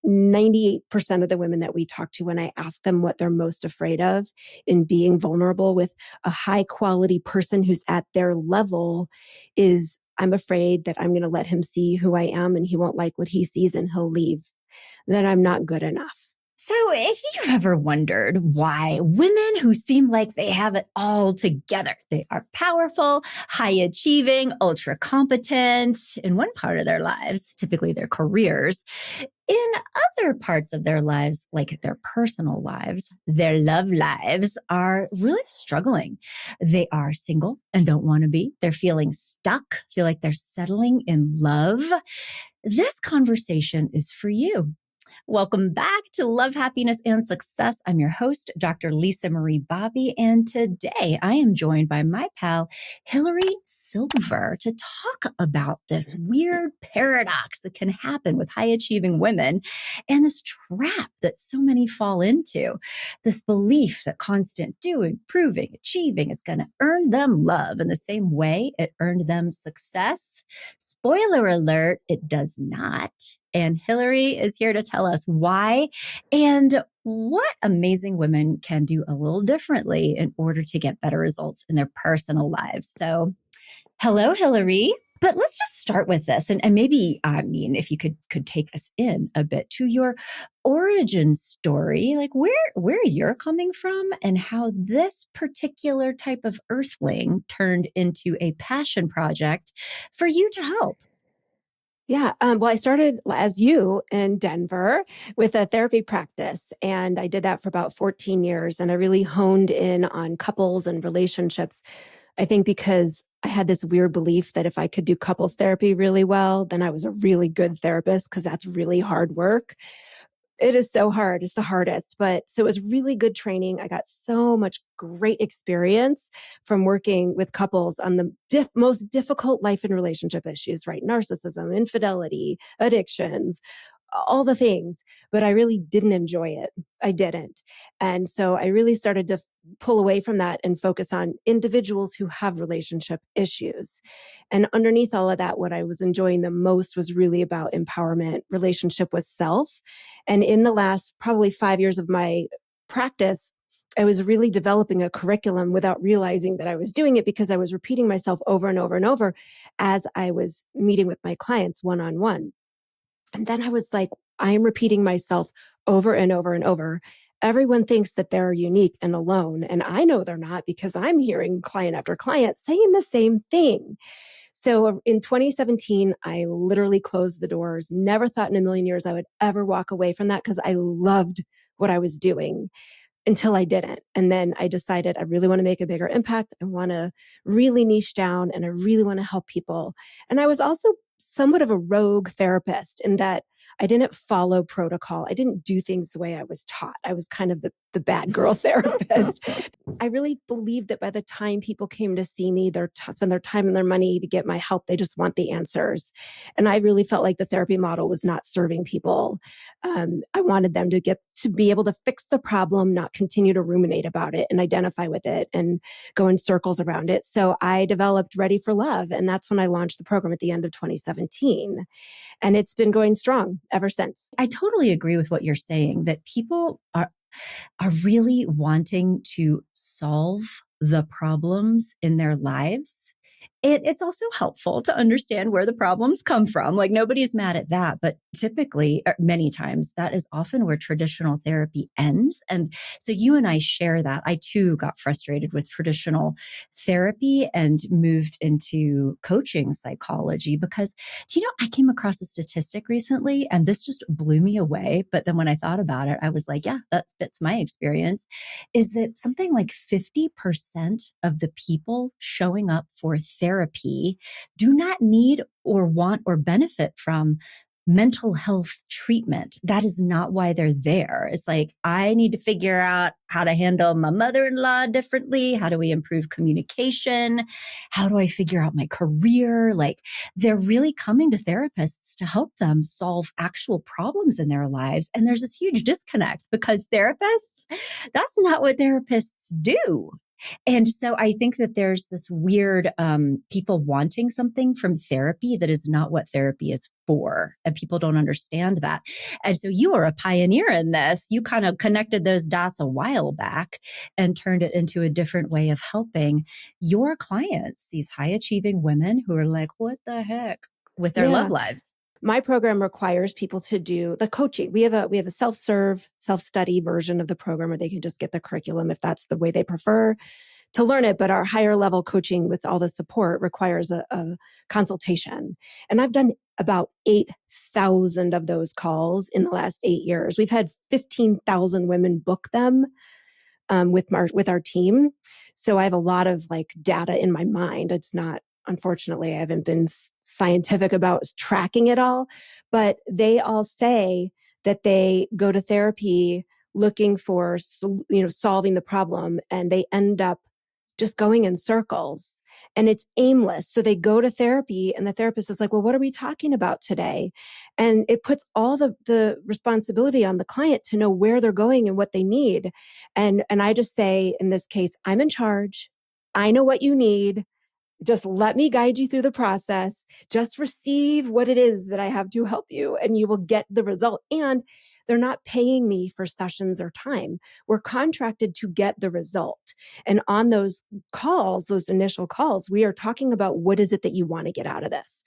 98% of the women that we talk to, when I ask them what they're most afraid of in being vulnerable with a high quality person who's at their level, is I'm afraid that I'm going to let him see who I am and he won't like what he sees and he'll leave, that I'm not good enough. So if you've ever wondered why women who seem like they have it all together, they are powerful, high achieving, ultra competent in one part of their lives, typically their careers, in other parts of their lives, like their personal lives, their love lives, are really struggling. They are single and don't want to be. They're feeling stuck, feel like they're settling in love. This conversation is for you. Welcome back to Love, Happiness, and Success. I'm your host, Dr. Lisa Marie Bobby, and today I am joined by my pal, Hilary Silver, to talk about this weird paradox that can happen with high-achieving women and this trap that so many fall into, this belief that constant doing, proving, achieving is going to earn them love in the same way it earned them success. Spoiler alert, it does not. And Hilary is here to tell us why and what amazing women can do a little differently in order to get better results in their personal lives. So, hello, Hilary. But let's just start with this. And maybe, if you could take us in a bit to your origin story, like where you're coming from and how this particular type of earthling turned into a passion project for you to help. Yeah. Well, I started as you in Denver with a therapy practice, and I did that for about 14 years. And I really honed in on couples and relationships. I think because I had this weird belief that if I could do couples therapy really well, then I was a really good therapist, because that's really hard work. It is so hard. It's the hardest. But so it was really good training. I got so much great experience from working with couples on the most difficult life and relationship issues, right? Narcissism, infidelity, addictions, all the things, but I really didn't enjoy it. I didn't. And so I really started to pull away from that and focus on individuals who have relationship issues. And underneath all of that, what I was enjoying the most was really about empowerment, relationship with self. And in the last probably 5 years of my practice, I was really developing a curriculum without realizing that I was doing it, because I was repeating myself over and over and over as I was meeting with my clients one-on-one. And then I was like, I am repeating myself over and over and over. Everyone thinks that they're unique and alone. And I know they're not, because I'm hearing client after client saying the same thing. So in 2017, I literally closed the doors. Never thought in a million years I would ever walk away from that, because I loved what I was doing until I didn't. And then I decided I really want to make a bigger impact. I want to really niche down, and I really want to help people. And I was also somewhat of a rogue therapist in that I didn't follow protocol. I didn't do things the way I was taught. I was kind of the bad girl therapist. I really believed that by the time people came to see me, spend their time and their money to get my help, they just want the answers. And I really felt like the therapy model was not serving people. I wanted them to be able to fix the problem, not continue to ruminate about it and identify with it and go in circles around it. So I developed Ready for Love. And that's when I launched the program at the end of 2017. And it's been going strong ever since. I totally agree with what you're saying, that people are really wanting to solve the problems in their lives. It's also helpful to understand where the problems come from. Like, nobody's mad at that, but typically, many times, that is often where traditional therapy ends. And so you and I share that. I too got frustrated with traditional therapy and moved into coaching psychology because, I came across a statistic recently and this just blew me away. But then when I thought about it, I was like, yeah, that fits my experience, is that something like 50% of the people showing up for therapy do not need or want or benefit from mental health treatment. That is not why they're there. It's like, I need to figure out how to handle my mother-in-law differently. How do we improve communication? How do I figure out my career? Like, they're really coming to therapists to help them solve actual problems in their lives. And there's this huge disconnect because therapists, that's not what therapists do. And so I think that there's this weird people wanting something from therapy that is not what therapy is for. And people don't understand that. And so you are a pioneer in this. You kind of connected those dots a while back and turned it into a different way of helping your clients, these high achieving women who are like, what the heck with their love Yeah. lives? My program requires people to do the coaching. We have a self-serve, self-study version of the program where they can just get the curriculum if that's the way they prefer to learn it. But our higher level coaching with all the support requires a consultation. And I've done about 8,000 of those calls in the last 8 years. We've had 15,000 women book them with our team. So I have a lot of like data in my mind. It's not, unfortunately, I haven't been scientific about tracking it all, but they all say that they go to therapy looking for, solving the problem, and they end up just going in circles and it's aimless. So they go to therapy and the therapist is like, well, what are we talking about today? And it puts all the responsibility on the client to know where they're going and what they need. And I just say, in this case, I'm in charge. I know what you need. Just let me guide you through the process. Just receive what it is that I have to help you, and you will get the result. And they're not paying me for sessions or time. We're contracted to get the result. And on those calls, those initial calls, we are talking about what is it that you want to get out of this?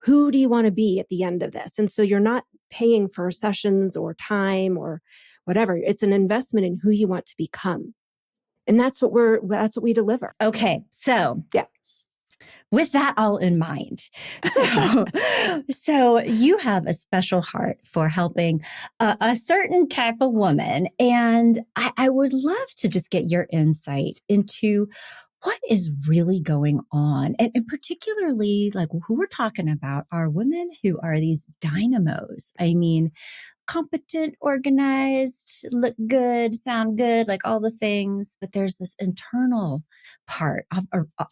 Who do you want to be at the end of this? And so you're not paying for sessions or time or whatever. It's an investment in who you want to become. And that's what we deliver. Okay. So Yeah. with that all in mind, so, so you have a special heart for helping a certain type of woman. And I would love to just get your insight into what is really going on. And particularly, like who we're talking about are women who are these dynamos. I mean, competent, organized, look good, sound good, like all the things. But there's this internal part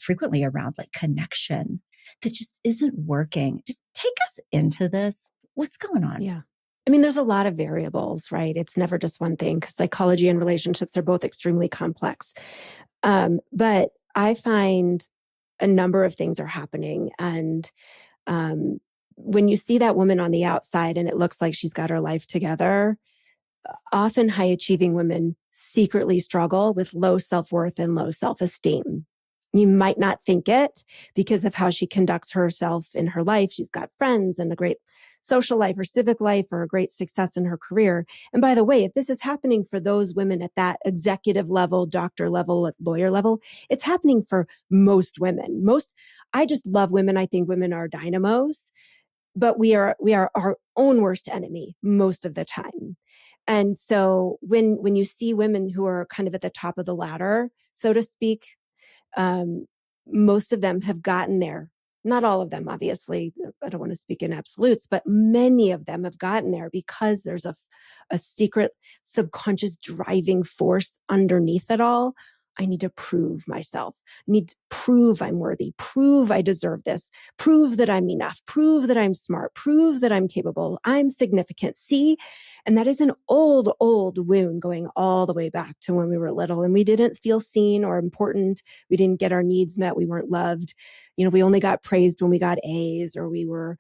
frequently around like connection that just isn't working. Just take us into this. What's going on? Yeah. I mean, there's a lot of variables, right? It's never just one thing because psychology and relationships are both extremely complex. But I find a number of things are happening. And when you see that woman on the outside and it looks like she's got her life together, often high achieving women secretly struggle with low self-worth and low self-esteem. You might not think it because of how she conducts herself in her life. She's got friends and a great social life or civic life or a great success in her career. And by the way, if this is happening for those women at that executive level, doctor level, lawyer level, it's happening for most women. I just love women. I think women are dynamos, but we are our own worst enemy most of the time. And so when you see women who are kind of at the top of the ladder, so to speak, um, most of them have gotten there. Not all of them, obviously. I don't want to speak in absolutes, but many of them have gotten there because there's a secret subconscious driving force underneath it all. I need to prove myself. I need to prove I'm worthy, prove I deserve this, prove that I'm enough, prove that I'm smart, prove that I'm capable, I'm significant. See? And that is an old, old wound going all the way back to when we were little and we didn't feel seen or important. We didn't get our needs met. We weren't loved. We only got praised when we got A's, or we were,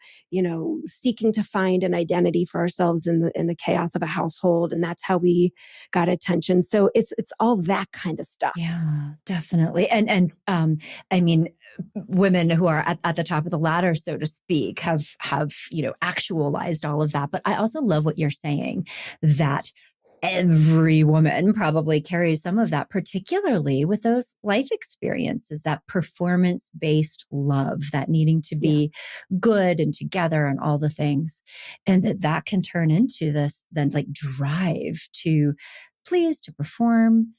seeking to find an identity for ourselves in the chaos of a household. And that's how we got attention. So it's all that kind of stuff. Yeah, definitely. And I mean, women who are at the top of the ladder, so to speak, have actualized all of that. But I also love what you're saying, that every woman probably carries some of that, particularly with those life experiences, that performance-based love, that needing to be good and together and all the things. And that can turn into this then like drive to please, to perform.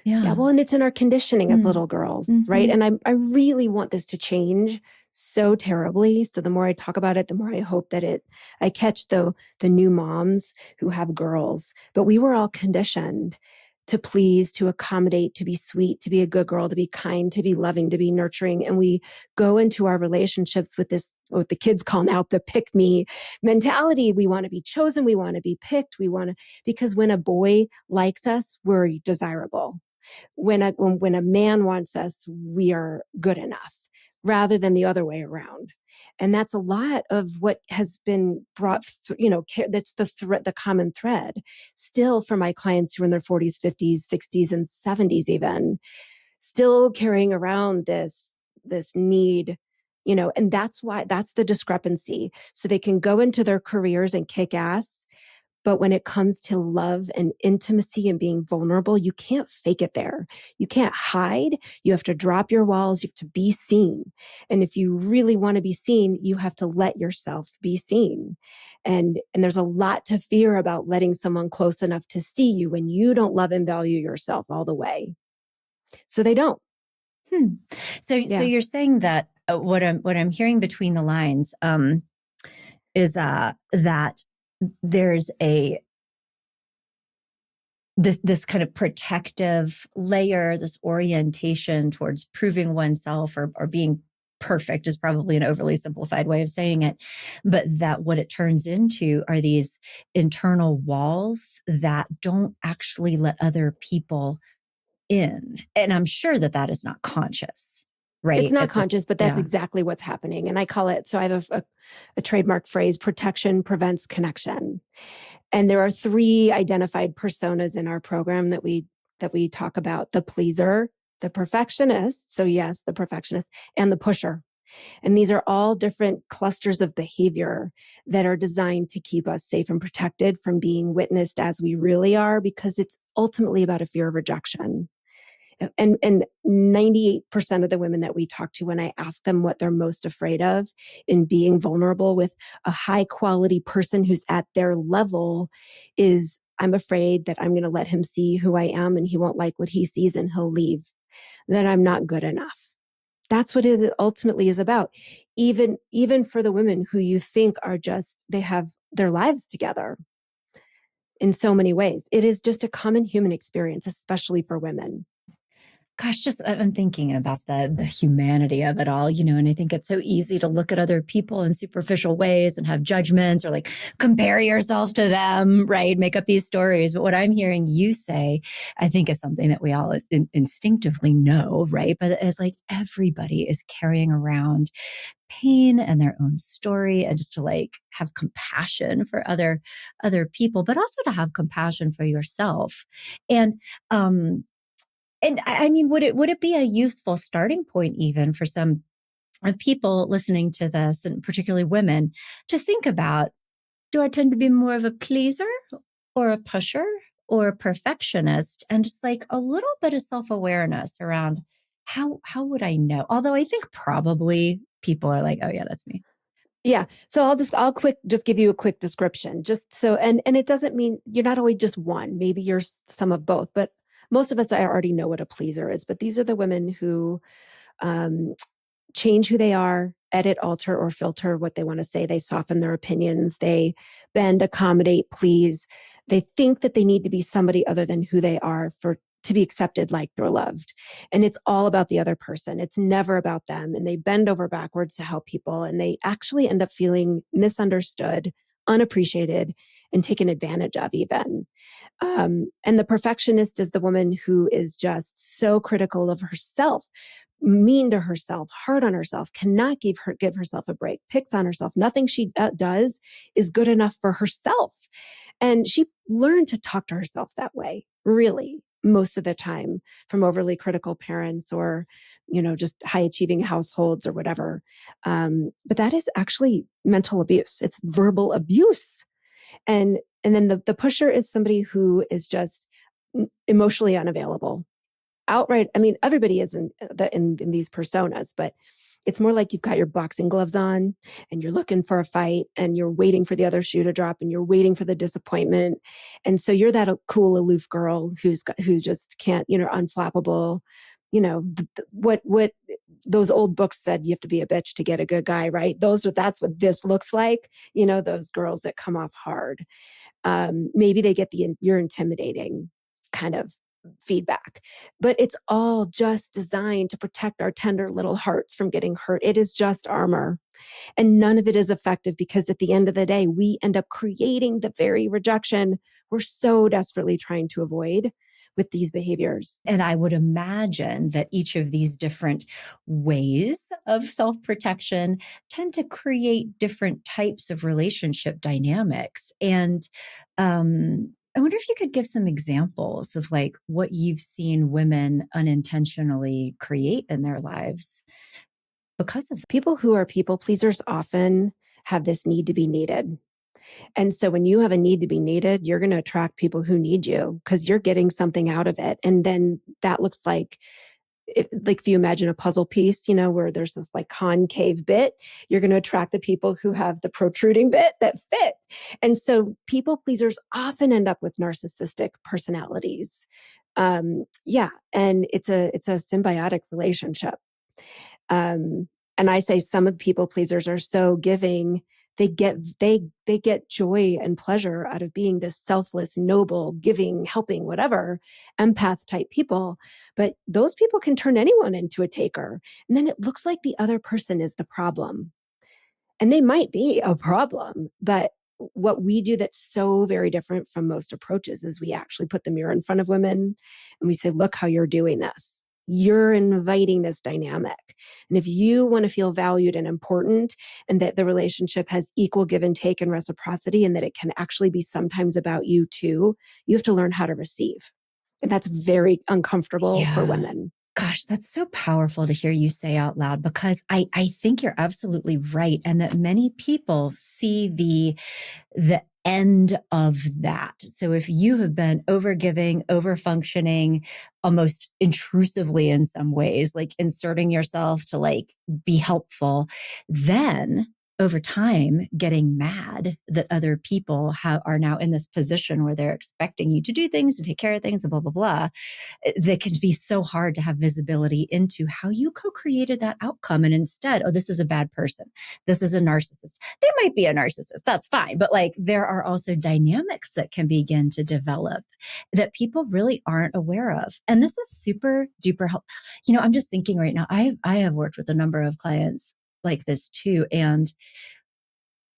Yeah, well, and it's in our conditioning as little girls, right? Mm-hmm. And I really want this to change so terribly. So the more I talk about it, the more I hope that I catch the new moms who have girls. But we were all conditioned to please, to accommodate, to be sweet, to be a good girl, to be kind, to be loving, to be nurturing. And we go into our relationships with this, what the kids call now the pick me mentality. We want to be chosen. We want to be picked. Because when a boy likes us, we're desirable. When a man wants us, we are good enough rather than the other way around. And that's a lot of what has been brought, that's the common thread still for my clients who are in their 40s, 50s, 60s, and 70s, even still carrying around this need, and that's the discrepancy. So they can go into their careers and kick ass, but when it comes to love and intimacy and being vulnerable, you can't fake it there. You can't hide. You have to drop your walls. You have to be seen. And if you really want to be seen, you have to let yourself be seen. And there's a lot to fear about letting someone close enough to see you when you don't love and value yourself all the way. So they don't. Hmm. So Yeah. you're saying that what I'm hearing between the lines is that there's this kind of protective layer, this orientation towards proving oneself or being perfect is probably an overly simplified way of saying it, but that what it turns into are these internal walls that don't actually let other people in. And I'm sure that that is not conscious, It's right? not It's just, conscious, but that's yeah. exactly what's happening. And I call it, so I have a trademark phrase: protection prevents connection. And there are three identified personas in our program that we talk about: the pleaser, the perfectionist. So yes, the perfectionist, and the pusher. And these are all different clusters of behavior that are designed to keep us safe and protected from being witnessed as we really are, because it's ultimately about a fear of rejection. And 98% of the women that we talk to, when I ask them what they're most afraid of in being vulnerable with a high quality person who's at their level, is, I'm afraid that I'm going to let him see who I am and he won't like what he sees and he'll leave, that I'm not good enough. That's what it ultimately is about. Even for the women who you think are just, they have their lives together in so many ways. It is just a common human experience, especially for women. Gosh, just I'm thinking about the humanity of it all, and I think it's so easy to look at other people in superficial ways and have judgments or like compare yourself to them, right? Make up these stories. But what I'm hearing you say, I think is something that we all instinctively know, right? But it's like everybody is carrying around pain and their own story, and just to like have compassion for other people, but also to have compassion for yourself. And and I mean, would it be a useful starting point even for some people listening to this, and particularly women, to think about, do I tend to be more of a pleaser or a pusher or a perfectionist? And just like a little bit of self-awareness around how would I know? Although I think probably people are like, oh yeah, that's me. Yeah. So just give you a quick description. Just so, and it doesn't mean you're not always just one. Maybe you're some of both, but most of us, I already know what a pleaser is. But these are the women who um, change who they are, edit, alter, or filter what they want to say. They soften their opinions. They bend, accommodate, please. They think that they need to be somebody other than who they are to be accepted, liked, or loved. And it's all about the other person. It's never about them. And they bend over backwards to help people. And they actually end up feeling misunderstood, unappreciated, and taken advantage of even. And the perfectionist is the woman who is just so critical of herself, mean to herself, hard on herself, cannot give herself a break, picks on herself. Nothing she does is good enough for herself. And she learned to talk to herself that way, really, most of the time, from overly critical parents or, just high achieving households or whatever. But that is actually mental abuse. It's verbal abuse. And then the pusher is somebody who is just emotionally unavailable, outright. I mean, everybody is in these personas, but it's more like you've got your boxing gloves on and you're looking for a fight and you're waiting for the other shoe to drop and you're waiting for the disappointment. And so you're that cool, aloof girl who just can't, unflappable, what those old books said, you have to be a bitch to get a good guy, right? That's what this looks like. Those girls that come off hard. Maybe they get you're intimidating kind of feedback, but it's all just designed to protect our tender little hearts from getting hurt. It is just armor, and none of it is effective, because at the end of the day, we end up creating the very rejection we're so desperately trying to avoid with these behaviors. And I would imagine that each of these different ways of self-protection tend to create different types of relationship dynamics. And I wonder if you could give some examples of like what you've seen women unintentionally create in their lives because of that. People who are people pleasers often have this need to be needed. And so when you have a need to be needed, you're going to attract people who need you because you're getting something out of it. And then that looks like, like if you imagine a puzzle piece, where there's this like concave bit, you're going to attract the people who have the protruding bit that fit. And so people pleasers often end up with narcissistic personalities. Yeah. And it's a symbiotic relationship. And I say some of the people pleasers are so giving, they get joy and pleasure out of being this selfless, noble, giving, helping, whatever, empath type people. But those people can turn anyone into a taker. And then it looks like the other person is the problem. And they might be a problem, but what we do that's so very different from most approaches is we actually put the mirror in front of women and we say, look how you're doing this. You're inviting this dynamic. And if you want to feel valued and important and that the relationship has equal give and take and reciprocity and that it can actually be sometimes about you too, you have to learn how to receive. And that's very uncomfortable for Yeah. women. Gosh, that's so powerful to hear you say out loud because I think you're absolutely right. And that many people see the end of that. So if you have been overgiving, overfunctioning, almost intrusively in some ways, like inserting yourself to like be helpful, then over time getting mad that other people are now in this position where they're expecting you to do things and take care of things and blah, blah, blah, that can be so hard to have visibility into how you co-created that outcome. And instead, oh, this is a bad person. This is a narcissist. They might be a narcissist. That's fine. But like there are also dynamics that can begin to develop that people really aren't aware of. And this is super duper helpful. I'm just thinking right now, I have worked with a number of clients like this too. And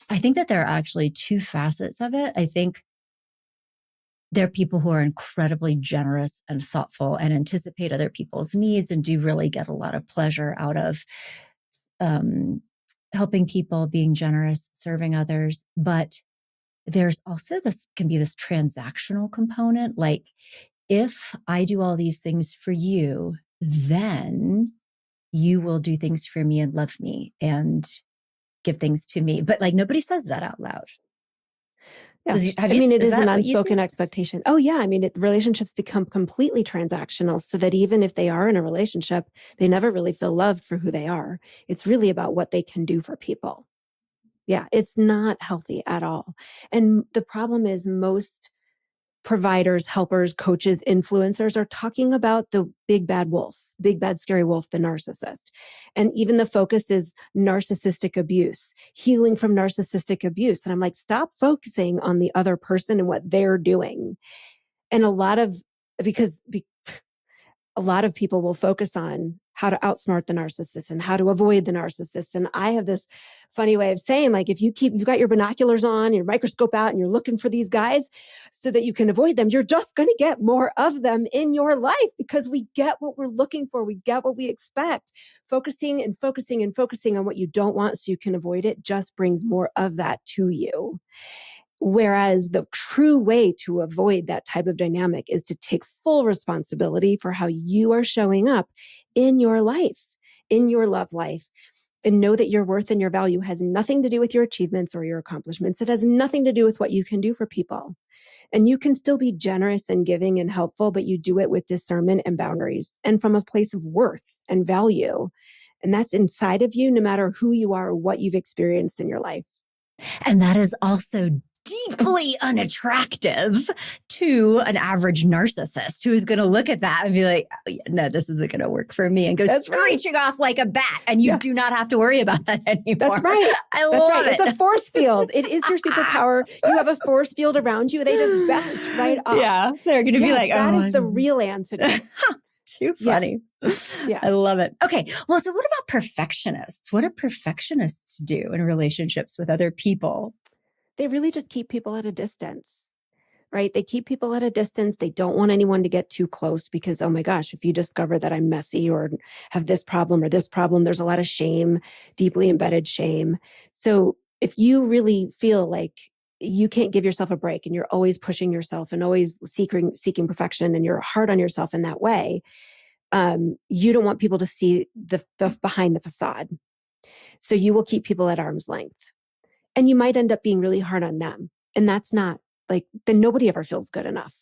I think that there are actually two facets of it. I think there are people who are incredibly generous and thoughtful and anticipate other people's needs and do really get a lot of pleasure out of helping people, being generous, serving others. But there's also can be this transactional component. Like, if I do all these things for you, then you will do things for me and love me and give things to me. But like nobody says that out loud. Yeah. It Is is an that what you see? unspoken expectation. Oh, yeah. Relationships become completely transactional so that even if they are in a relationship, they never really feel loved for who they are. It's really about what they can do for people. Yeah. It's not healthy at all. And the problem is most providers, helpers, coaches, influencers are talking about the big bad wolf, big bad scary wolf, the narcissist. And even the focus is narcissistic abuse, healing from narcissistic abuse. And I'm like, stop focusing on the other person and what they're doing. And because a lot of people will focus on how to outsmart the narcissist and how to avoid the narcissist. And I have this funny way of saying, like, if you've got your binoculars on, your microscope out, and you're looking for these guys so that you can avoid them, you're just going to get more of them in your life because we get what we're looking for. We get what we expect. Focusing and focusing and focusing on what you don't want so you can avoid it just brings more of that to you. Whereas the true way to avoid that type of dynamic is to take full responsibility for how you are showing up in your life, in your love life, and know that your worth and your value has nothing to do with your achievements or your accomplishments. It has nothing to do with what you can do for people. And you can still be generous and giving and helpful, but you do it with discernment and boundaries and from a place of worth and value. And that's inside of you, no matter who you are or what you've experienced in your life. And that is also deeply unattractive to an average narcissist who is going to look at that and be like, oh, yeah, no, this isn't going to work for me, and go screeching off like a bat. And you do not have to worry about that anymore. That's right. I love it. It's a force field. It is your superpower. You have a force field around you. They just bounce right off. Yeah. They're going to be like, that is the real antidote. Too funny. Yeah. I love it. Okay. Well, so what about perfectionists? What do perfectionists do in relationships with other people? They really just keep people at a distance. right? They keep people at a distance. They don't want anyone to get too close because, oh my gosh, if you discover that I'm messy or have this problem or this problem, there's a lot of shame, deeply embedded shame. So if you really feel like you can't give yourself a break and you're always pushing yourself and always seeking perfection and you're hard on yourself in that way, you don't want people to see the behind the facade. So you will keep people at arm's length. And you might end up being really hard on them. And that's not like, then nobody ever feels good enough.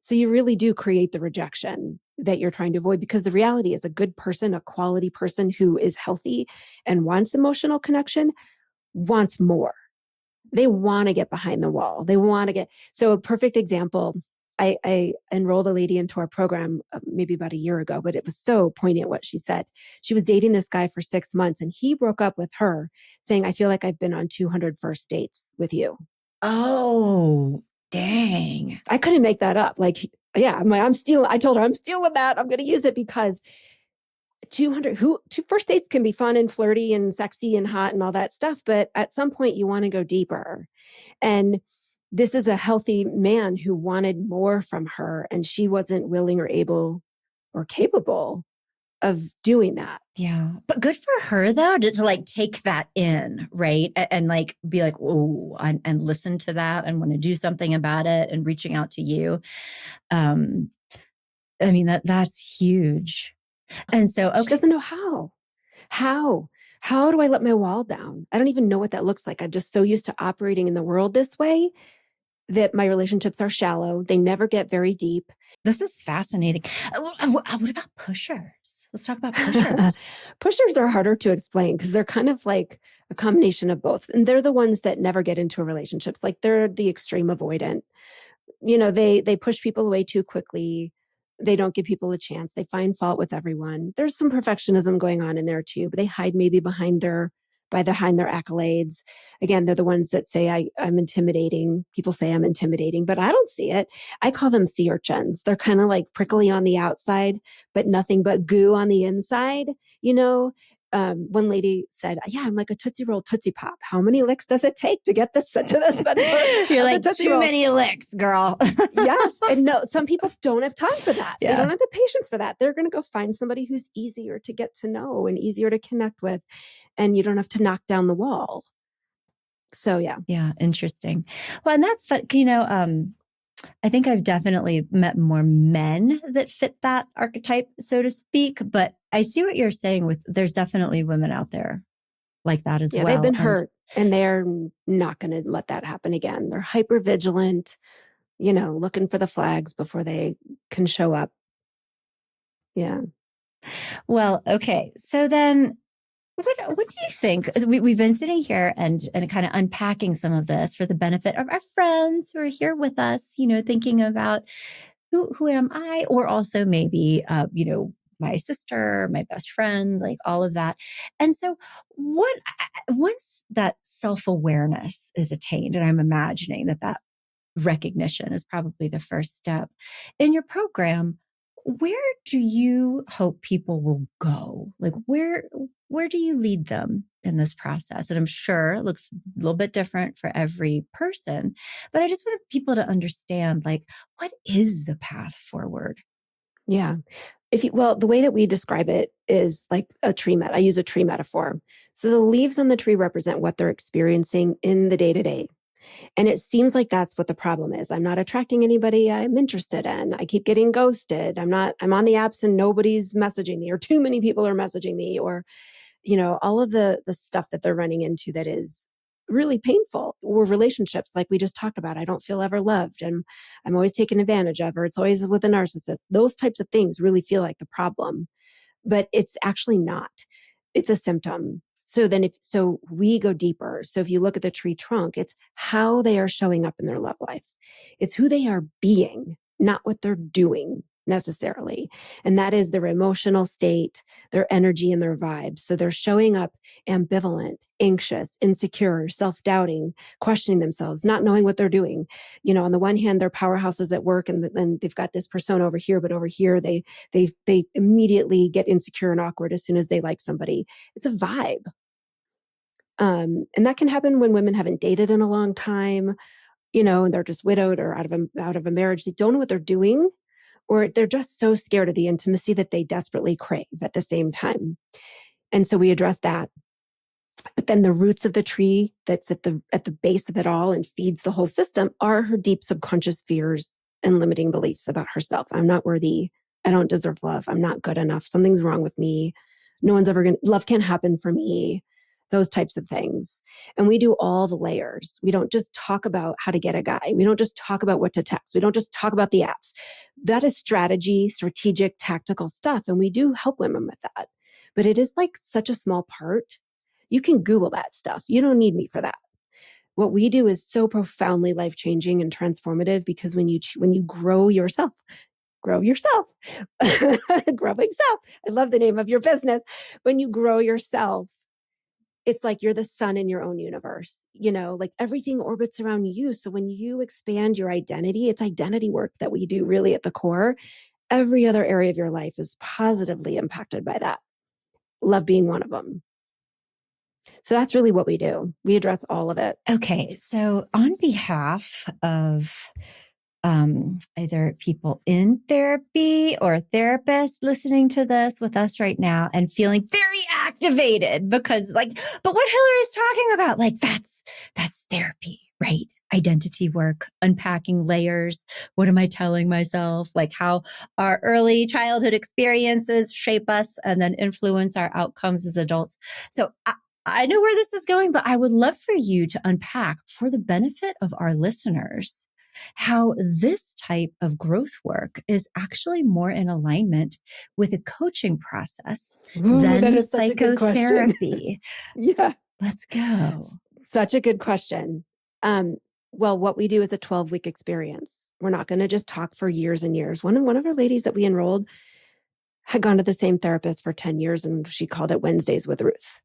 So you really do create the rejection that you're trying to avoid, because the reality is a good person, a quality person who is healthy and wants emotional connection wants more. They want to get behind the wall. They want to get, so a perfect example, I enrolled a lady into our program maybe about a year ago, but it was so poignant what she said. She was dating this guy for 6 months and he broke up with her saying, I feel like I've been on 200 first dates with you. Oh, dang. I couldn't make that up. Like, yeah, I told her I'm stealing that. I'm going to use it because 200 first dates can be fun and flirty and sexy and hot and all that stuff. But at some point you want to go deeper. And this is a healthy man who wanted more from her, and she wasn't willing or able or capable of doing that. Yeah. But good for her though, to like take that in, right? And like be like, oh, and listen to that and want to do something about it and reaching out to you. Um, I mean, that's huge. And so, She okay. doesn't know how. How? How do I let my wall down? I don't even know what that looks like. I'm just so used to operating in the world this way that my relationships are shallow. They never get very deep. This is fascinating. What about pushers? Let's talk about pushers. Pushers are harder to explain because they're kind of like a combination of both. And they're the ones that never get into relationships. Like they're the extreme avoidant. They push people away too quickly. They don't give people a chance. They find fault with everyone. There's some perfectionism going on in there too, but they hide maybe behind their accolades. Again, they're the ones that say I'm intimidating. People say I'm intimidating, but I don't see it. I call them sea urchins. They're kind of like prickly on the outside, but nothing but goo on the inside. You know, one lady said, "Yeah, I'm like a Tootsie Roll Tootsie Pop. How many licks does it take to get this to the center You're of like, the Tootsie too Roll?" many licks, girl. Yes. And no, some people don't have time for that. They Yeah. don't have the patience for that. They're going to go find somebody who's easier to get to know and easier to connect with. And you don't have to knock down the wall. So, yeah. Yeah. Interesting. Well, and that's fun. I think I've definitely met more men that fit that archetype, so to speak. But I see what you're saying with there's definitely women out there like that as Yeah. They've well. been hurt and they're not going to let that happen again. They're hyper vigilant, looking for the flags before they can show up. Yeah. Well, okay. So then what do you think? We've been sitting here and kind of unpacking some of this for the benefit of our friends who are here with us, thinking about who am I, or also maybe, my sister, my best friend, like all of that. And so once that self-awareness is attained, and I'm imagining that recognition is probably the first step in your program, where do you hope people will go? Like where do you lead them in this process? And I'm sure it looks a little bit different for every person, but I just want people to understand, like, what is the path forward? Yeah. The way that we describe it is like a tree I use a tree metaphor. So the leaves on the tree represent what they're experiencing in the day to day. And it seems like that's what the problem is. I'm not attracting anybody I'm interested in. I keep getting ghosted. I'm on the apps and nobody's messaging me, or too many people are messaging me, or, all of the stuff that they're running into that is really painful, or relationships like we just talked about. I don't feel ever loved and I'm always taken advantage of, or it's always with a narcissist. Those types of things really feel like the problem, but it's actually not. It's a symptom. So we go deeper. So if you look at the tree trunk, it's how they are showing up in their love life. It's who they are being, not what they're doing necessarily. And that is their emotional state, their energy, and their vibes. So they're showing up ambivalent, anxious, insecure, self-doubting, questioning themselves, not knowing what they're doing. On the one hand, they're powerhouses at work, and then they've got this persona over here, but over here they immediately get insecure and awkward as soon as they like somebody. It's a vibe. And that can happen when women haven't dated in a long time, and they're just widowed or out of a marriage. They don't know what they're doing, or they're just so scared of the intimacy that they desperately crave at the same time. And so we address that. But then the roots of the tree that's at the base of it all and feeds the whole system are her deep subconscious fears and limiting beliefs about herself. I'm not worthy. I don't deserve love. I'm not good enough. Something's wrong with me. No one's ever love can't happen for me. Those types of things. And we do all the layers. We don't just talk about how to get a guy. We don't just talk about what to text. We don't just talk about the apps. That is strategy, strategic, tactical stuff. And we do help women with that. But it is like such a small part. You can Google that stuff. You don't need me for that. What we do is so profoundly life-changing and transformative, because when you grow yourself, grow yourself, growing self. I love the name of your business. When you grow yourself, it's like you're the sun in your own universe, like everything orbits around you. So when you expand your identity, it's identity work that we do really at the core. Every other area of your life is positively impacted by that. Love being one of them. So that's really what we do. We address all of it. Okay. So on behalf of either people in therapy or a therapist listening to this with us right now and feeling very activated because but what Hilary's talking about, that's therapy, right? Identity work, unpacking layers. What am I telling myself? Like how our early childhood experiences shape us and then influence our outcomes as adults. So I know where this is going, but I would love for you to unpack for the benefit of our listeners how this type of growth work is actually more in alignment with a coaching process Ooh, that than is such a good question. psychotherapy. Yeah. Let's go. Such a good question. Well, what we do is a 12-week experience. We're not going to just talk for years and years. One of our ladies that we enrolled had gone to the same therapist for 10 years, and she called it Wednesdays with Ruth.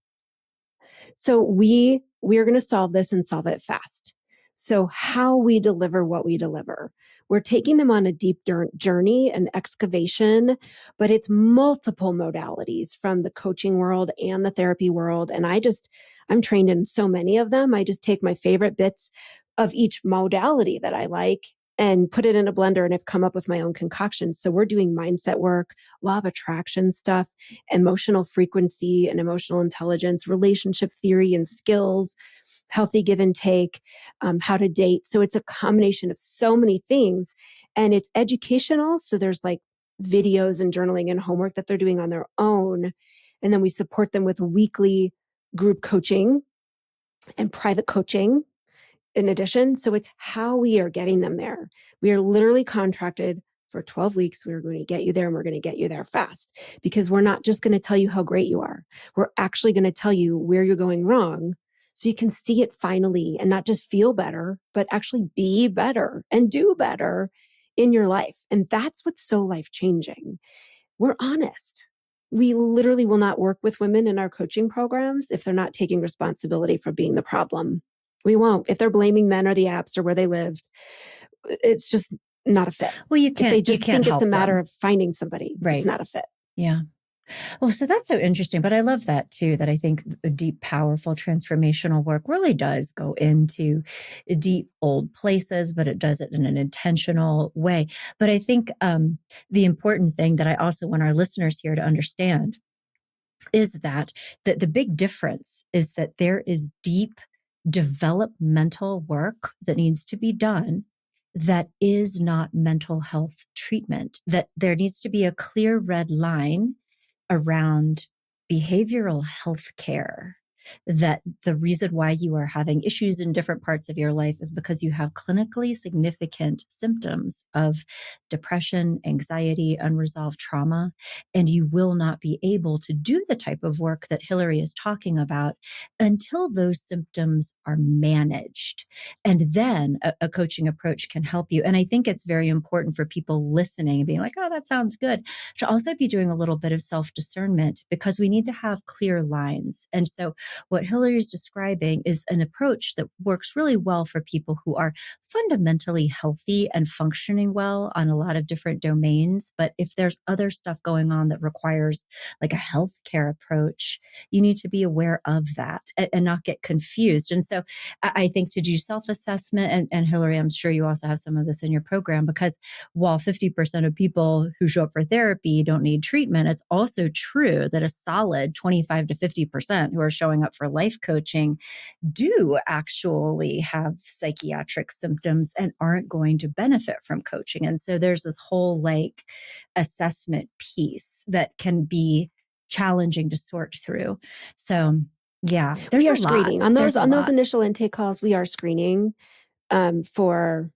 So we're going to solve this and solve it fast. So how we deliver what we deliver, we're taking them on a deep journey and excavation, but it's multiple modalities from the coaching world and the therapy world. And I'm trained in so many of them. I just take my favorite bits of each modality that I like and put it in a blender, and I've come up with my own concoctions. So we're doing mindset work, law of attraction stuff, emotional frequency and emotional intelligence, relationship theory and skills, healthy give and take, how to date. So it's a combination of so many things, and it's educational. So there's like videos and journaling and homework that they're doing on their own. And then we support them with weekly group coaching and private coaching in addition. So it's how we are getting them there. We are literally contracted for 12 weeks. We're going to get you there, and we're going to get you there fast, because we're not just going to tell you how great you are. We're actually going to tell you where you're going wrong, so you can see it finally and not just feel better, but actually be better and do better in your life. And that's what's so life-changing. We're honest. We literally will not work with women in our coaching programs if they're not taking responsibility for being the problem. We won't. If they're blaming men or the apps or where they lived, it's just not a fit. Well, If they just think it's a matter them. of finding somebody, Right. It's not a fit. Yeah. Well, so that's so interesting. But I love that too, that I think deep, powerful transformational work really does go into deep old places, but it does it in an intentional way. But I think the important thing that I also want our listeners here to understand is that the big difference is that there is deep developmental work that needs to be done that is not mental health treatment, that there needs to be a clear red line around behavioral health care, that the reason why you are having issues in different parts of your life is because you have clinically significant symptoms of depression, anxiety, unresolved trauma, and you will not be able to do the type of work that Hilary is talking about until those symptoms are managed. And then a coaching approach can help you. And I think it's very important for people listening and being like, oh, that sounds good, to also be doing a little bit of self-discernment, because we need to have clear lines. And so what Hillary is describing is an approach that works really well for people who are fundamentally healthy and functioning well on a lot of different domains. But if there's other stuff going on that requires like a healthcare approach, you need to be aware of that and not get confused. And so I think to do self-assessment, and Hillary, I'm sure you also have some of this in your program, because while 50% of people who show up for therapy don't need treatment, it's also true that a solid 25 to 50% who are showing up for life coaching do actually have psychiatric symptoms and aren't going to benefit from coaching. And so there's this whole like assessment piece that can be challenging to sort through. So yeah, there's We a are lot. screening on There's a those lot. initial intake calls. We are screening for,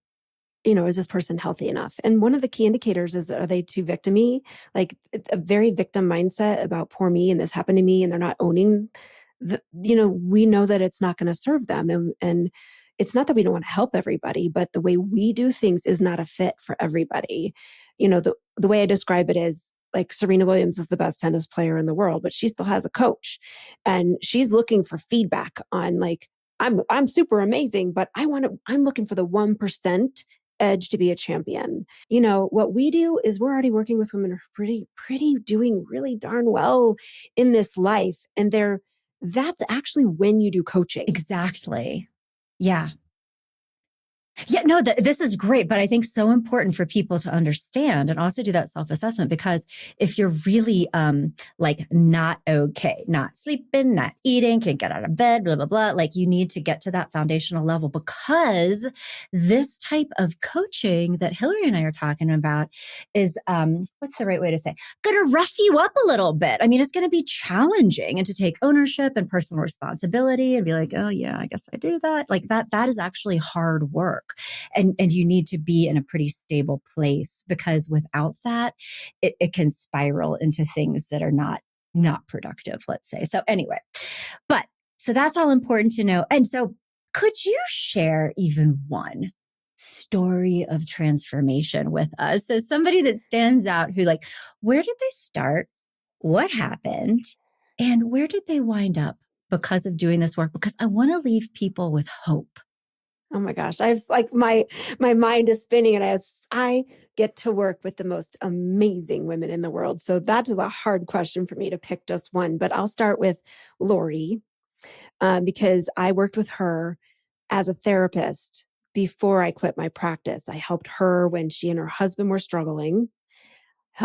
is this person healthy enough? And one of the key indicators is, are they too victim-y? Like it's a very victim mindset about poor me and this happened to me, and they're not owning we know that it's not going to serve them. And it's not that we don't want to help everybody, but the way we do things is not a fit for everybody. The way I describe it is like Serena Williams is the best tennis player in the world, but she still has a coach and she's looking for feedback on like, I'm super amazing, but I'm looking for the 1% edge to be a champion. What we do is we're already working with women who are pretty doing really darn well in this life. And that's actually when you do coaching. Exactly. Yeah. Yeah, no, this is great, but I think so important for people to understand and also do that self-assessment, because if you're really like not okay, not sleeping, not eating, can't get out of bed, blah, blah, blah, like you need to get to that foundational level, because this type of coaching that Hilary and I are talking about is, what's the right way to say, going to rough you up a little bit. I mean, it's going to be challenging, and to take ownership and personal responsibility and be like, oh yeah, I guess I do that. Like that is actually hard work. And you need to be in a pretty stable place, because without that, it can spiral into things that are not productive, let's say. So anyway, so that's all important to know. And so could you share even one story of transformation with us? So somebody that stands out who like, where did they start? What happened? And where did they wind up because of doing this work? Because I want to leave people with hope. Oh my gosh. I was like, my mind is spinning, and I get to work with the most amazing women in the world. So that is a hard question for me to pick just one, but I'll start with Lori, because I worked with her as a therapist before I quit my practice. I helped her when she and her husband were struggling.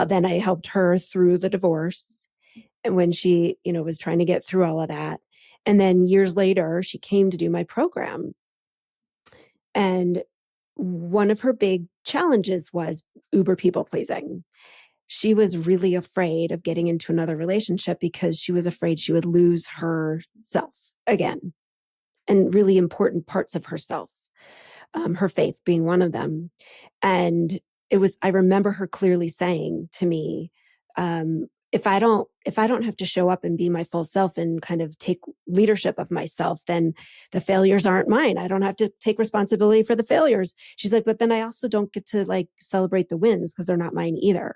Then I helped her through the divorce and when she, was trying to get through all of that. And then years later, she came to do my program. And one of her big challenges was uber people pleasing. She was really afraid of getting into another relationship because she was afraid she would lose herself again and really important parts of herself, her faith being one of them. And I remember her clearly saying to me, if I don't have to show up and be my full self and kind of take leadership of myself, then the failures aren't mine. I don't have to take responsibility for the failures. She's like, but then I also don't get to like celebrate the wins because they're not mine either.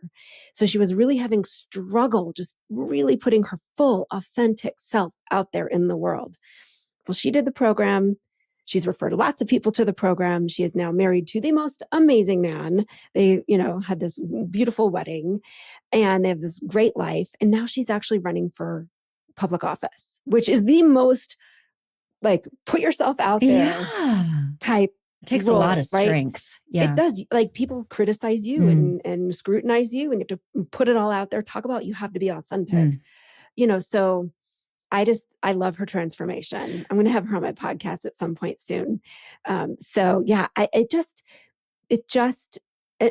So she was really having struggle, just really putting her full authentic self out there in the world. Well, she did the program. She's referred lots of people to the program. She is now married to the most amazing man. They, had this beautiful wedding and they have this great life. And now she's actually running for public office, which is the most like put yourself out there type It takes a role, lot of right? strength. It Yeah. does. Like people criticize you and scrutinize you, and you have to put it all out there. Talk about you have to be authentic, so I love her transformation. I'm going to have her on my podcast at some point soon. So yeah,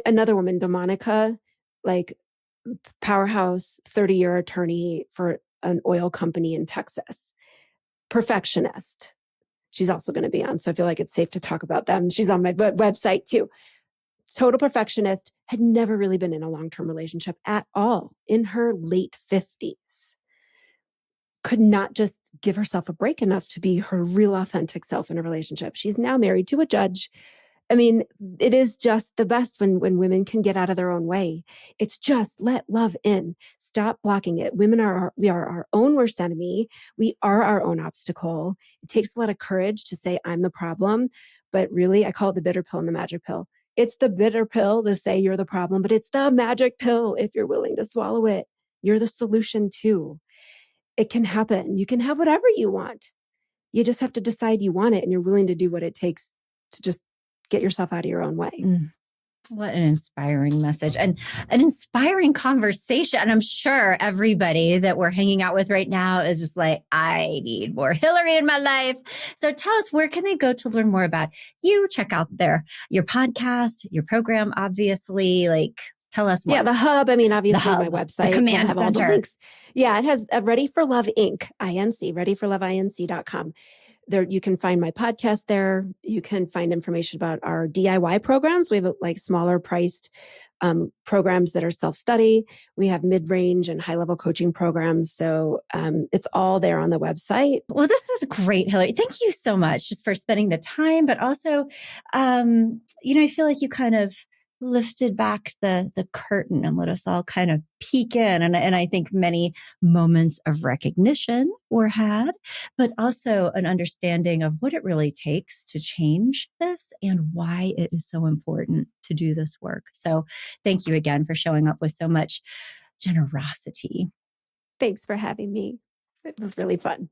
another woman, Domonica, like powerhouse, 30-year attorney for an oil company in Texas, perfectionist. She's also going to be on. So I feel like it's safe to talk about them. She's on my website too. Total perfectionist, had never really been in a long-term relationship at all in her late 50s. Could not just give herself a break enough to be her real authentic self in a relationship. She's now married to a judge I mean, it is just the best when women can get out of their own way. It's just let love in. Stop blocking it. We are our own worst enemy. We are our own obstacle. It takes a lot of courage to say I'm the problem, but really I call it the bitter pill and the magic pill. It's the bitter pill to say you're the problem, but it's the magic pill if you're willing to swallow it. You're the solution too. It can happen. You can have whatever you want. You just have to decide you want it and you're willing to do what it takes to just get yourself out of your own way. Mm. What an inspiring message and an inspiring conversation. And I'm sure everybody that we're hanging out with right now is just like, I need more Hilary in my life. So tell us, where can they go to learn more about you? Check out your podcast, your program, obviously. Like, tell us more. Yeah, the hub. I mean, The obviously, my hub, website the will command have all the center. links. Yeah, it has Ready for Love Inc. INC, readyforloveinc.com. There, you can find my podcast there. You can find information about our DIY programs. We have like smaller priced programs that are self-study. We have mid-range and high-level coaching programs. So it's all there on the website. Well, this is great, Hilary. Thank you so much just for spending the time, but also, I feel like you kind of lifted back the curtain and let us all kind of peek in. And I think many moments of recognition were had, but also an understanding of what it really takes to change this and why it is so important to do this work. So thank you again for showing up with so much generosity. Thanks for having me. It was really fun.